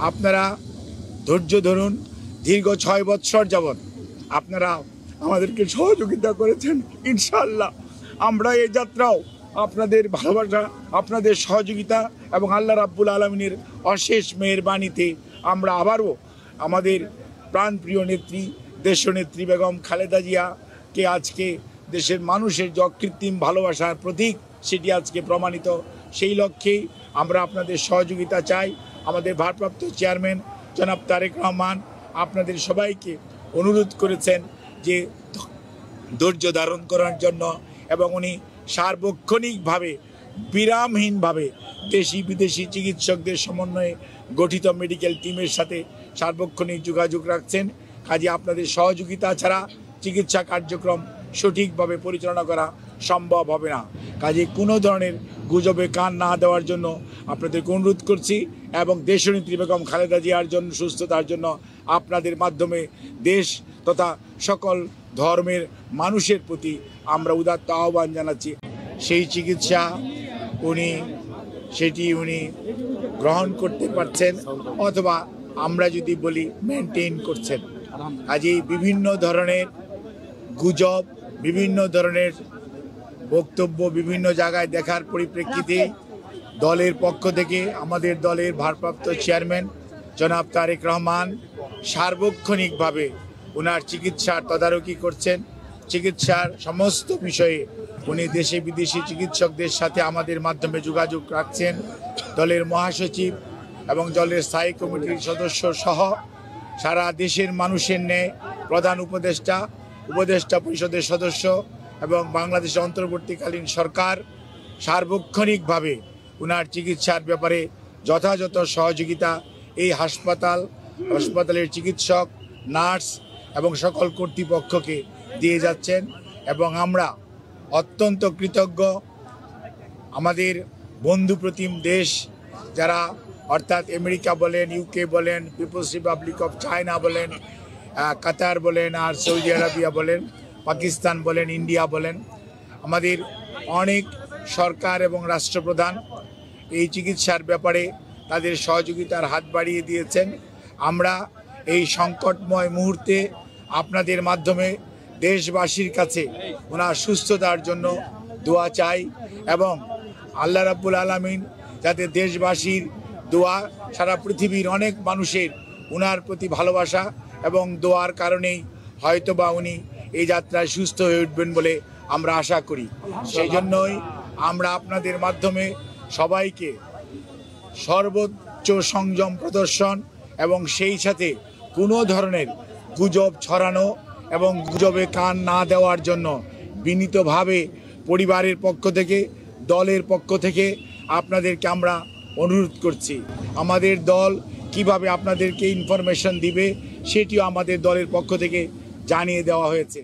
আপনারা ধৈর্য ধরুন। দীর্ঘ 6 বৎসর যাবৎ আপনারা আমাদেরকে সহযোগিতা করেছেন। ইনশাআল্লাহ আমরা এই যাত্রাও আপনাদের ভালোবাসা, আপনাদের সহযোগিতা এবং আল্লাহ রাব্বুল আলামিনের অশেষ মেহেরবানিতে আমরা আবারও আমাদের প্রাণপ্রিয় নেত্রী দেশনেত্রী বেগম খালেদা জিয়াকে আজকে দেশের মানুষের যে অকৃত্রিম ভালোবাসার প্রতীক সেটি আজকে প্রমাণিত। সেই লক্ষ্যেই আমরা আপনাদের সহযোগিতা চাই। আমাদের ভারপ্রাপ্ত চেয়ারম্যান জনাব তারেক রহমান আপনাদের সবাইকে অনুরোধ করেছেন যে ধৈর্য ধারণ করার জন্য, এবং উনি সার্বক্ষণিকভাবে বিরামহীনভাবে দেশি বিদেশি চিকিৎসকদের সমন্বয়ে গঠিত মেডিকেল টিমের সাথে সার্বক্ষণিক যোগাযোগ রাখছেন। কাজে আপনাদের সহযোগিতা ছাড়া চিকিৎসা কার্যক্রম সঠিকভাবে পরিচালনা করা সম্ভব হবে না। কাজে কোনো ধরনের গুজবে কান না দেওয়ার জন্য আপনাদেরকে অনুরোধ করছি, এবং দেশনেত্রী বেগম খালেদা জিয়ার জন্য সুস্থতার জন্য আপনাদের মাধ্যমে দেশ তথা সকল ধর্মের মানুষের প্রতি আমরা উদাত্ত আহ্বান জানাচ্ছি। সেই চিকিৎসা সেটি উনি গ্রহণ করতে পারছেন, অথবা আমরা যদি বলি মেনটেন করছেন। কাজেই বিভিন্ন ধরনের গুজব, বিভিন্ন ধরনের বক্তব্য বিভিন্ন জায়গায় দেখার পরিপ্রেক্ষিতে দলের পক্ষ থেকে আমাদের দলের ভারপ্রাপ্ত চেয়ারম্যান জনাব তারেক রহমান সার্বক্ষণিকভাবে ওনার চিকিৎসার তদারকি করছেন। চিকিৎসার সমস্ত বিষয়ে উনি দেশে বিদেশি চিকিৎসকদের সাথে আমাদের মাধ্যমে যোগাযোগ রাখছেন। দলের মহাসচিব এবং দলের স্থায়ী কমিটির সদস্য সহ সারা দেশের মানুষের ন্যায় প্রধান উপদেষ্টা পরিষদের সদস্য এবং বাংলাদেশের অন্তর্বর্তীকালীন সরকার সার্বক্ষণিকভাবে ওনার চিকিৎসার ব্যাপারে যথাযথ সহযোগিতা এই হাসপাতালের চিকিৎসক, নার্স এবং সকল কর্তৃপক্ষকে দিয়ে যাচ্ছেন, এবং আমরা অত্যন্ত কৃতজ্ঞ। আমাদের বন্ধুপ্রতিম দেশ যারা, অর্থাৎ আমেরিকা বলেন, ইউকে বলেন, পিপলস রিপাবলিক অফ চায়না বলেন, কাতার বলেন, আর সৌদি আরবিয়া বলেন, পাকিস্তান বলেন, ইন্ডিয়া বলেন, আমাদের অনেক সরকার এবং রাষ্ট্রপ্রধান এই চিকিৎসার ব্যাপারে তাদের সহযোগিতার হাত বাড়িয়ে দিয়েছেন। আমরা এই সংকটময় মুহূর্তে আপনাদের মাধ্যমে দেশবাসীর কাছে ওনার সুস্থতার জন্য দোয়া চাই, এবং আল্লাহ রাব্বুল আলামিন যাতে দেশবাসীর দোয়া, সারা পৃথিবীর অনেক মানুষের ওনার প্রতি ভালোবাসা এবং দোয়ার কারণেই হয়তোবা উনি এই যাত্রায় সুস্থ হয়ে উঠবেন বলে আমরা আশা করি। সেই জন্যই আমরা আপনাদের মাধ্যমে সবাইকে সর্বোচ্চ সংযম প্রদর্শন এবং সেই সাথে কোনো ধরনের গুজব ছড়ানো এবং গুজবে কান না দেওয়ার জন্য বিনীতভাবে পরিবারের পক্ষ থেকে, দলের পক্ষ থেকে আপনাদেরকে আমরা অনুরোধ করছি। আমাদের দল কিভাবে আপনাদেরকে ইনফরমেশন দিবে সেটিও আমাদের দলের পক্ষ থেকে জানিয়ে দেওয়া হয়েছে।